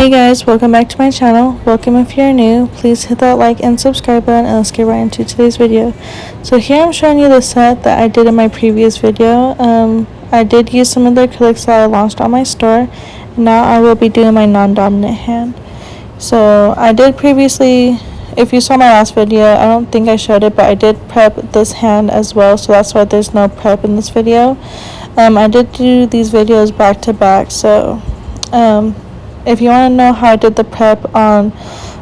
Hey guys, welcome back to my channel. Welcome if you're new. Please hit that like and subscribe button and let's get right into today's video. So here I'm showing you the set that I did in my previous video. I did use some of the acrylics that I launched on my store. And now I will be doing my non-dominant hand. So I did previously, if you saw my last video, I don't think I showed it, but I did prep this hand as well. So that's why there's no prep in this video. I did do these videos back to back. So if you want to know how I did the prep on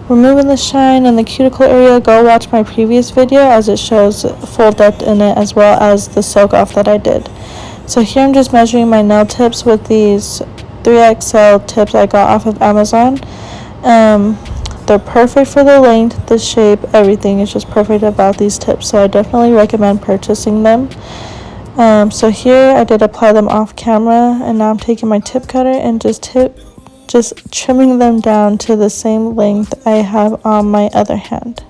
removing the shine in the cuticle area, go watch my previous video as it shows full depth in it as well as the soak off that I did. So here I'm just measuring my nail tips with these 3XL tips I got off of Amazon. They're perfect for the length, the shape, everything is just perfect about these tips, so I definitely recommend purchasing them. So here I did apply them off camera, and now I'm taking my tip cutter and just trimming them down to the same length I have on my other hand.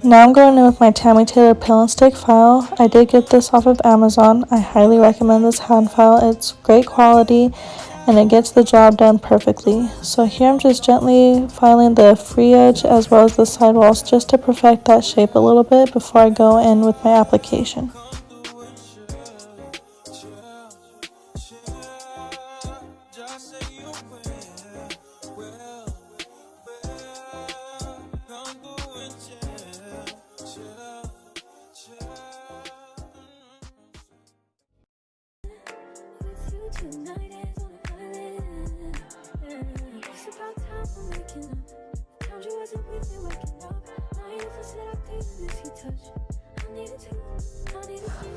Now I'm going in with my Tammy Taylor Pill and Stick file. I did get this off of Amazon. I highly recommend this hand file. It's great quality and it gets the job done perfectly. So here I'm just gently filing the free edge as well as the side walls just to perfect that shape a little bit before I go in with my application.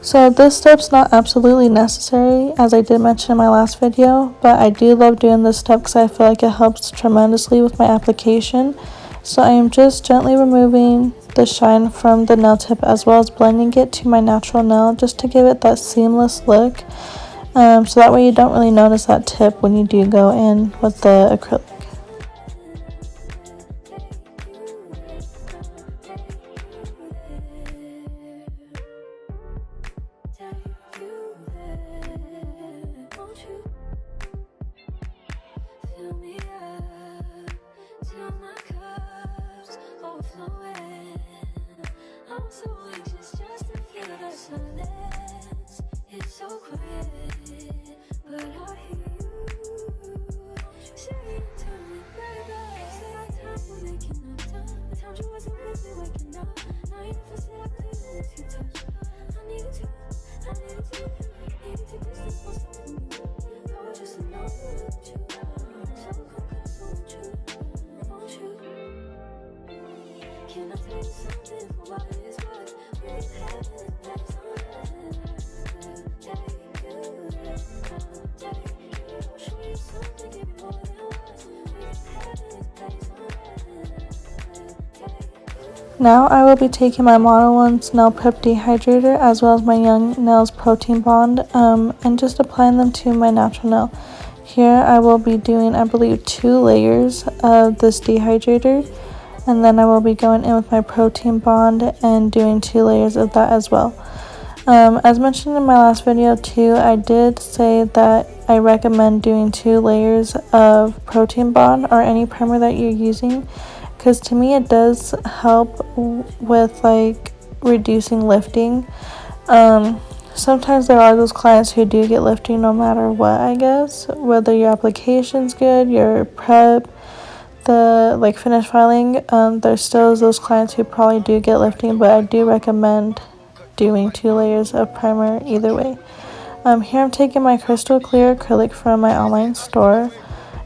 So this step's not absolutely necessary, as I did mention in my last video, but I do love doing this step because I feel like it helps tremendously with my application. So I am just gently removing the shine from the nail tip as well as blending it to my natural nail just to give it that seamless look. So that way you don't really notice that tip when you do go in with the acrylic. Now I will be taking my Model 1's Nail Prep Dehydrator as well as my Young Nails Protein Bond and just applying them to my natural nail. Here I will be doing, I believe, 2 layers of this dehydrator, and then I will be going in with my protein bond and doing 2 layers of that as well. As mentioned in my last video too, I did say that I recommend doing 2 layers of protein bond or any primer that you're using, because to me it does help with like reducing lifting. Sometimes there are those clients who do get lifting no matter what, I guess, whether your application's good, your prep, the like finish filing, there's still those clients who probably do get lifting, but I do recommend doing 2 layers of primer either way. Here I'm taking my crystal clear acrylic from my online store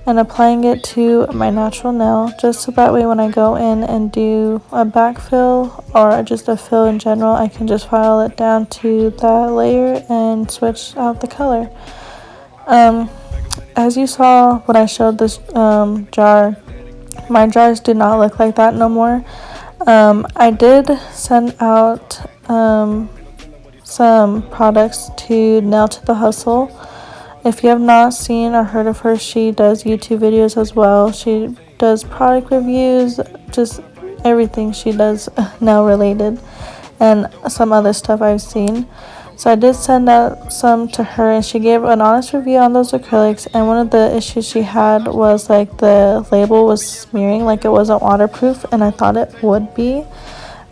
and applying it to my natural nail, just so that way when I go in and do a backfill or just a fill in general, I can just file it down to that layer and switch out the color. As you saw when I showed this jar, my jars do not look like that no more. I did send out some products to Nail to the Hustle. If you have not seen or heard of her, she does YouTube videos as well. She does product reviews, just everything she does nail related, and some other stuff I've seen. So I did send out some to her, and she gave an honest review on those acrylics. And one of the issues she had was like the label was smearing, like it wasn't waterproof, and I thought it would be.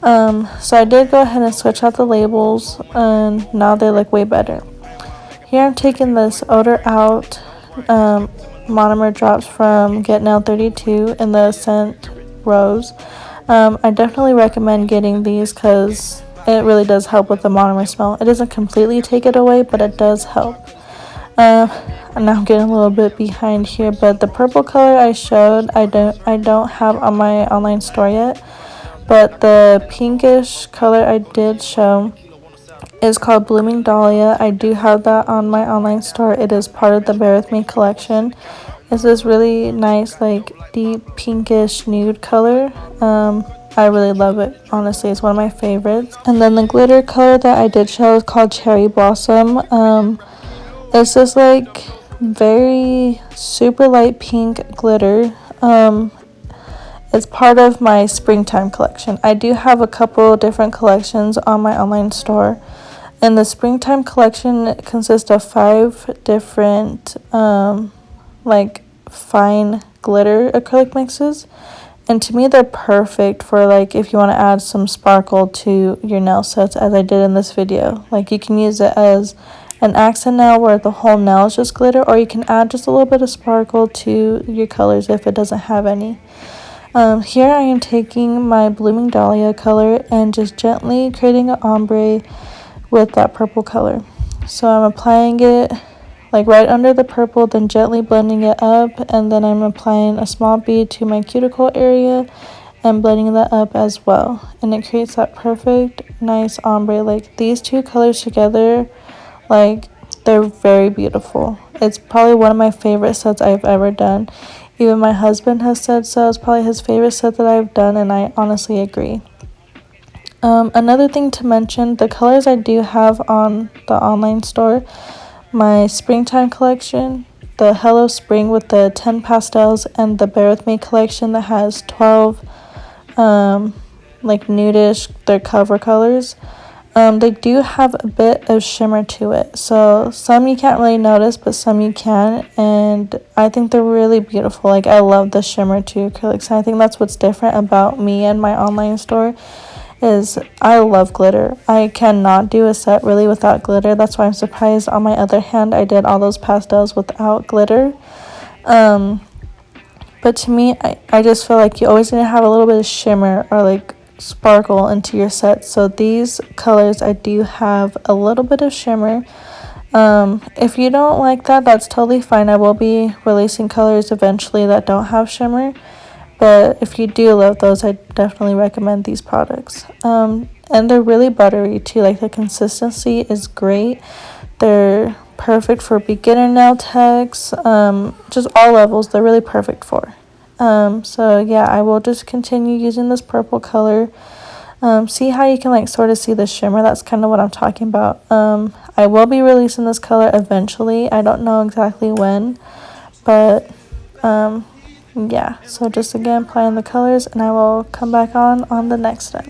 So I did go ahead and switch out the labels, and now they look way better. Here I'm taking this Odor Out monomer drops from Get Nail 32 in the scent Rose. I definitely recommend getting these because it really does help with the monomer smell. It doesn't completely take it away, but it does help. And now I'm getting a little bit behind here, but the purple color I showed, I don't have on my online store yet. But the pinkish color I did show is called Blooming Dahlia. I do have that on my online store. It is part of the Bear With Me collection. It's this really nice, like, deep pinkish nude color. I really love it. Honestly, it's one of my favorites. And then the glitter color that I did show is called Cherry Blossom. It's this, like, very super light pink glitter. It's part of my springtime collection. I do have a couple different collections on my online store. And the springtime collection consists of 5 different like fine glitter acrylic mixes. And to me, they're perfect for like if you want to add some sparkle to your nail sets, as I did in this video. Like you can use it as an accent nail where the whole nail is just glitter, or you can add just a little bit of sparkle to your colors if it doesn't have any. Here I am taking my Blooming Dahlia color and just gently creating an ombre with that purple color. So I'm applying it like right under the purple, then gently blending it up, and then I'm applying a small bead to my cuticle area and blending that up as well. And it creates that perfect nice ombre. Like these two colors together, like they're very beautiful. It's probably one of my favorite sets I've ever done. Even my husband has said so. It's probably his favorite set that I've done, and I honestly agree. Another thing to mention, the colors I do have on the online store, my springtime collection, the Hello Spring with the 10 pastels, and the Bear With Me collection that has 12 like nudish, their cover colors. They do have a bit of shimmer to it, so some you can't really notice, but some you can, and I think they're really beautiful. Like I love the shimmer to acrylics, and I think that's what's different about me and my online store is I love glitter. I cannot do a set really without glitter. That's why I'm surprised on my other hand I did all those pastels without glitter. But to me, I just feel like you always need to have a little bit of shimmer or like sparkle into your set. So these colors I do have a little bit of shimmer. If you don't like that, that's totally fine. I will be releasing colors eventually that don't have shimmer. But if you do love those, I definitely recommend these products. And they're really buttery too. Like the consistency is great. They're perfect for beginner nail techs. Just all levels. They're really perfect for. So yeah, I will just continue using this purple color. See how you can like sort of see the shimmer. That's kind of what I'm talking about. I will be releasing this color eventually. I don't know exactly when, but yeah, so just again applying the colors, and I will come back on the next step.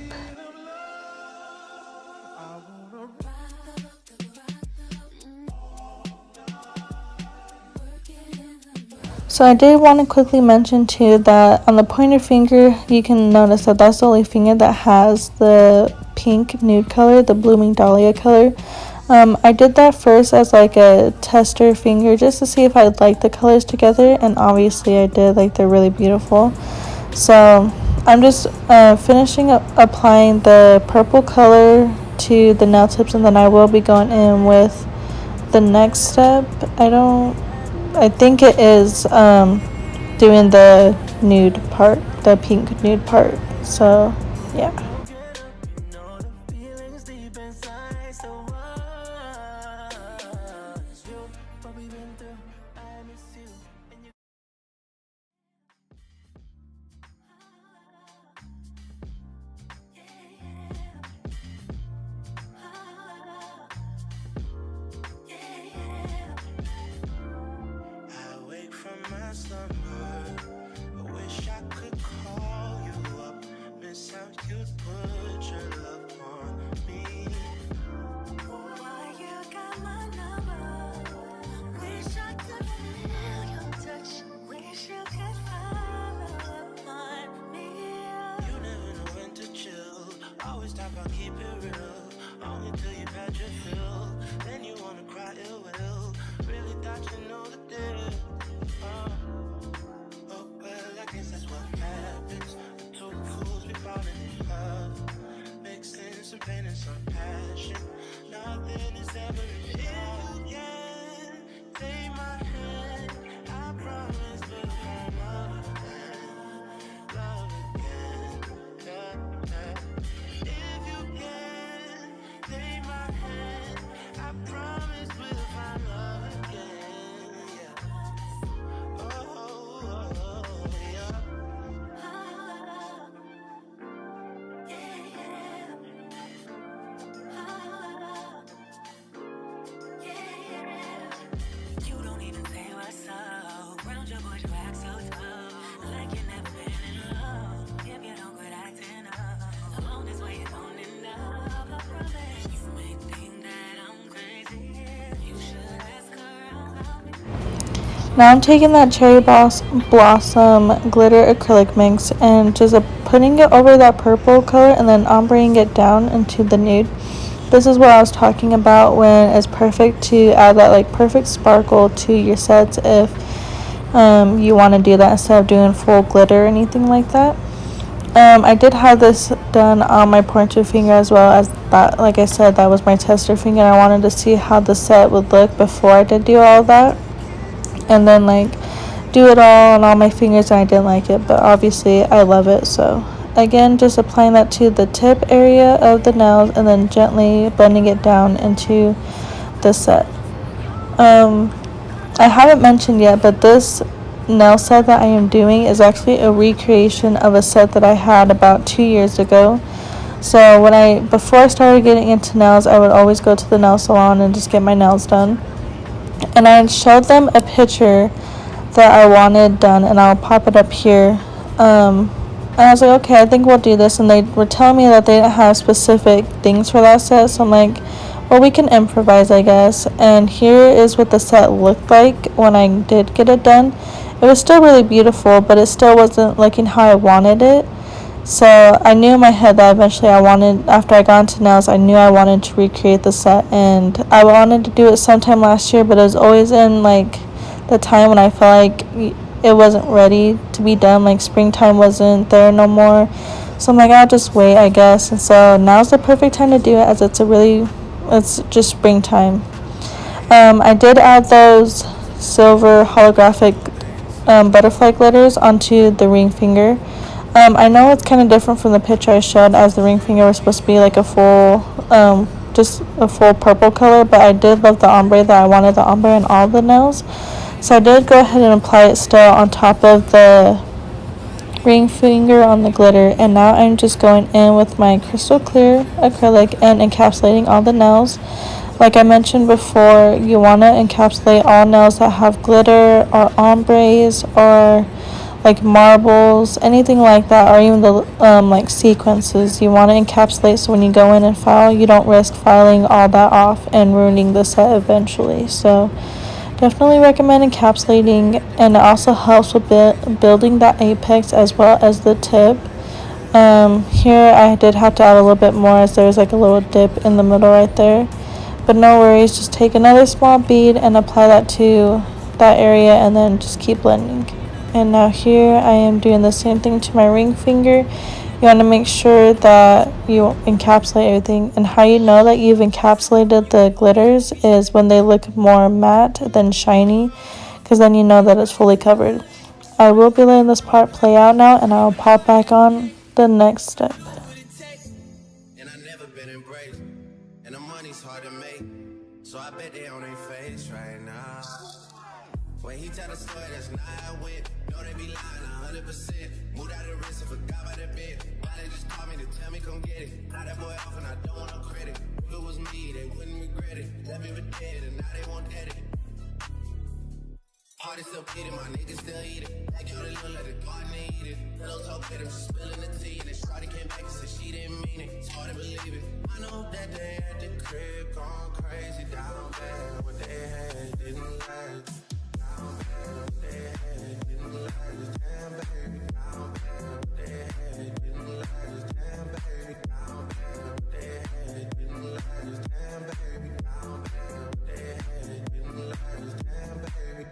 So I did want to quickly mention too that on the pointer finger, you can notice that that's the only finger that has the pink nude color, the Blooming Dahlia color. I did that first as like a tester finger just to see if I'd like the colors together, and obviously I did. Like they're really beautiful. So I'm just finishing up applying the purple color to the nail tips, and then I will be going in with the next step. I think it is doing the nude part, the pink nude part. So yeah. Now I'm taking that blossom glitter acrylic mix and just putting it over that purple color and then ombreing it down into the nude. This is what I was talking about when it's perfect to add that like perfect sparkle to your sets if you want to do that instead of doing full glitter or anything like that. I did have this done on my pointer finger as well, as that, like I said, that was my tester finger. I wanted to see how the set would look before I did do all that, and then like do it all on all my fingers, and I didn't like it, but obviously I love it. So again, just applying that to the tip area of the nails and then gently blending it down into the set. I haven't mentioned yet, but this nail set that I am doing is actually a recreation of a set that I had about 2 years ago. So before I started getting into nails, I would always go to the nail salon and just get my nails done. And I showed them a picture that I wanted done, and I'll pop it up here. And I was like, okay, I think we'll do this. And they were telling me that they didn't have specific things for that set. So I'm like, well, we can improvise, I guess. And here is what the set looked like when I did get it done. It was still really beautiful, but it still wasn't looking how I wanted it. So I knew in my head that eventually after I got into nails, I knew I wanted to recreate the set. And I wanted to do it sometime last year, but it was always in like the time when I felt like it wasn't ready to be done. Like springtime wasn't there no more. So I'm like, I'll just wait, I guess. And so now's the perfect time to do it, as it's just springtime. I did add those silver holographic butterfly glitters onto the ring finger. I know it's kind of different from the picture I showed, as the ring finger was supposed to be like a full purple color, but I did love the ombre, that I wanted the ombre in all the nails. So I did go ahead and apply it still on top of the ring finger on the glitter, and now I'm just going in with my crystal clear acrylic and encapsulating all the nails. Like I mentioned before, you want to encapsulate all nails that have glitter or ombres or like marbles, anything like that, or even the like sequences. You want to encapsulate so when you go in and file, you don't risk filing all that off and ruining the set eventually. So definitely recommend encapsulating, and it also helps with building that apex as well as the tip. Here I did have to add a little bit more, as there's like a little dip in the middle right there, but no worries. Just take another small bead and apply that to that area, and then just keep blending. And now here I am doing the same thing to my ring finger. You want to make sure that you encapsulate everything, and how you know that you've encapsulated the glitters is when they look more matte than shiny, because then you know that it's fully covered. I will be letting this part play out now, and I'll pop back on the next step. And I never been embraced, and the money's hard to make, so I bet they on their face right now. When he tell the story, that's not how it went. No, they be lying 100%. Moved out of the wrist and forgot about that bed. Why they just call me to tell me come get it? Got that boy off and I don't want no credit. If it was me, they wouldn't regret it. Left me for dead and now they want dead it. Heart is still beating, my niggas still eat it. Like yo, they look like the garden, they eat it. Pillow talk with him, she spilling the tea. And then Shawty came back and said she didn't mean it. It's hard to believe it. I know that they at the crib going crazy down bad. What they had didn't last. Down bad, what they had didn't last. Damn baby, down bad, what they had didn't last. Damn baby, down bad, what they had didn't last. Damn baby, down bad, what they had didn't last. Damn baby.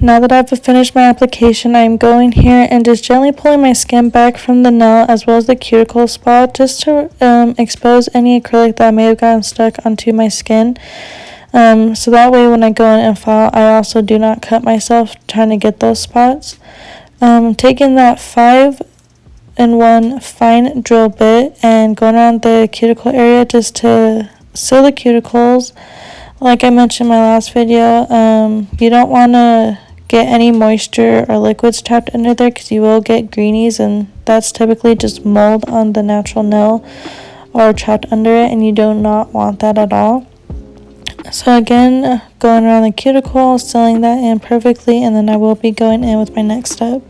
Now that I've finished my application, I'm going here and just gently pulling my skin back from the nail as well as the cuticle spot just to expose any acrylic that may have gotten stuck onto my skin. So that way when I go in and file, I also do not cut myself trying to get those spots. Taking that 5-in-1 fine drill bit and going around the cuticle area just to seal the cuticles. Like I mentioned in my last video, you don't want to get any moisture or liquids trapped under there because you will get greenies, and that's typically just mold on the natural nail or trapped under it, and you do not want that at all. So again, going around the cuticle, sealing that in perfectly, and then I will be going in with my next step.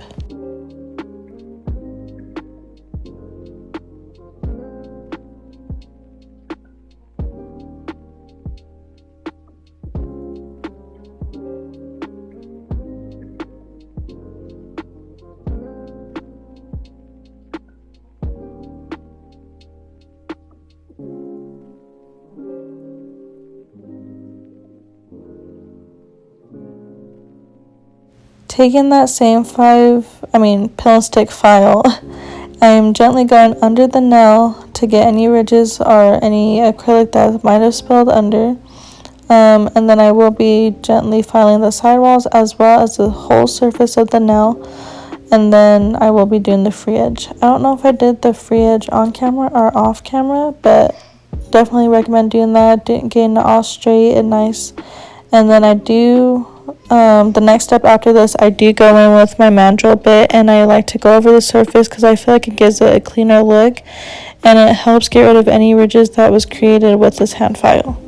Taking that same pill stick file, I'm gently going under the nail to get any ridges or any acrylic that might have spilled under. And then I will be gently filing the sidewalls as well as the whole surface of the nail. And then I will be doing the free edge. I don't know if I did the free edge on camera or off camera, but definitely recommend doing that, getting it all straight and nice. And then I do, the next step after this, I do go in with my mandrel bit and I like to go over the surface because I feel like it gives it a cleaner look and it helps get rid of any ridges that was created with this hand file.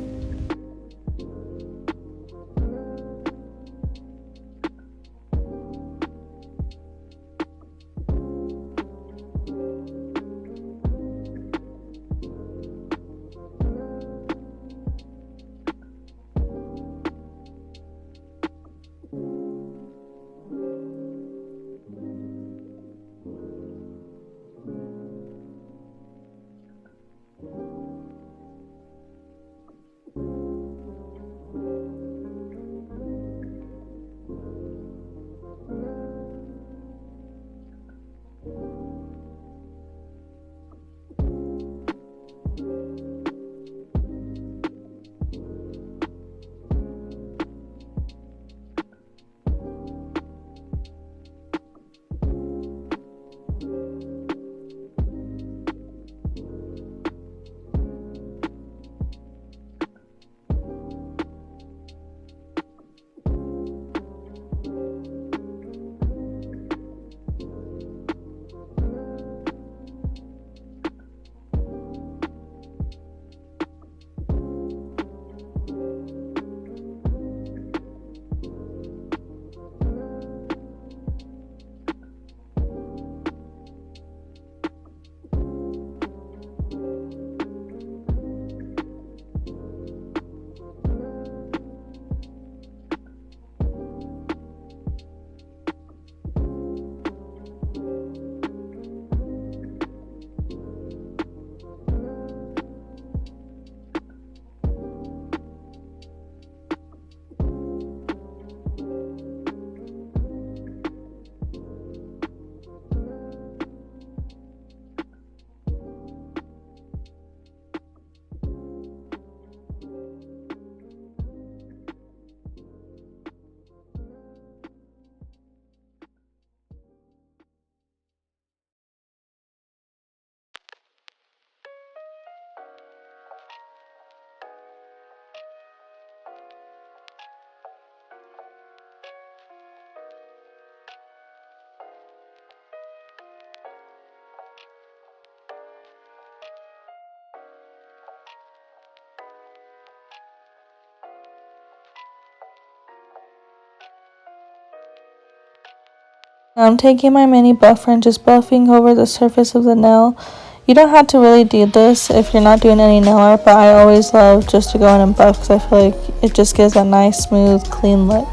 I'm taking my mini buffer and just buffing over the surface of the nail. You don't have to really do this if you're not doing any nail art, but I always love just to go in and buff because I feel like it just gives a nice, smooth, clean look.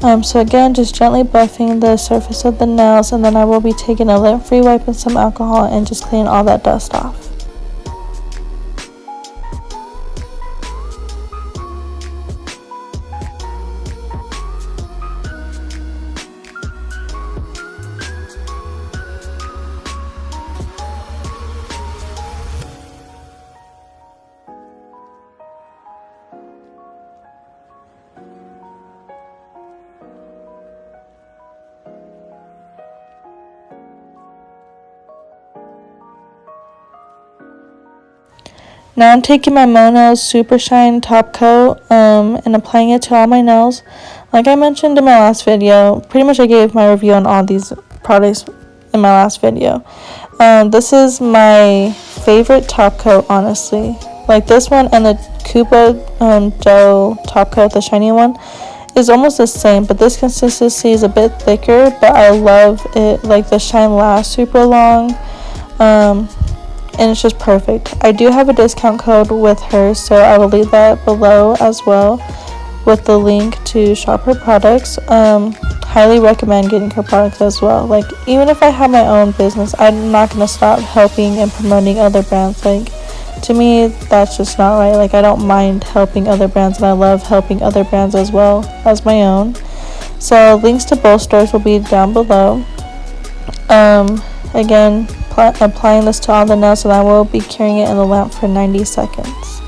So again, just gently buffing the surface of the nails, and then I will be taking a lint-free wipe and some alcohol and just cleaning all that dust off. Now I'm taking my Mono Super Shine Top Coat and applying it to all my nails. Like I mentioned in my last video, pretty much I gave my review on all these products in my last video. This is my favorite top coat, honestly. Like this one and the Koopa Gel Top Coat, the shiny one, is almost the same, but this consistency is a bit thicker, but I love it. Like the shine lasts super long. And it's just perfect. I do have a discount code with her, so I will leave that below as well with the link to shop her products. Highly recommend getting her products as well. Like, even if I have my own business, I'm not going to stop helping and promoting other brands. Like, to me, that's just not right. Like, I don't mind helping other brands, and I love helping other brands as well as my own. So links to both stores will be down below. Again, applying this to all the nails, and I will be curing it in the lamp for 90 seconds.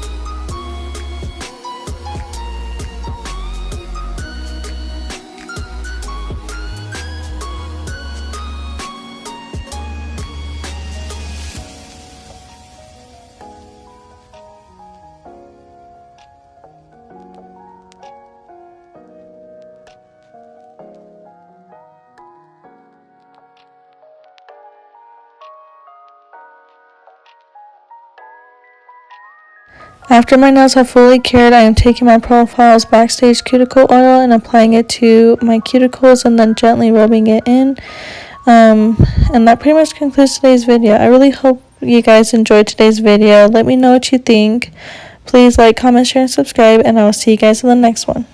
After my nails have fully cured, I am taking my Profiles Backstage Cuticle Oil and applying it to my cuticles and then gently rubbing it in. And that pretty much concludes today's video. I really hope you guys enjoyed today's video. Let me know what you think. Please like, comment, share, and subscribe, and I will see you guys in the next one.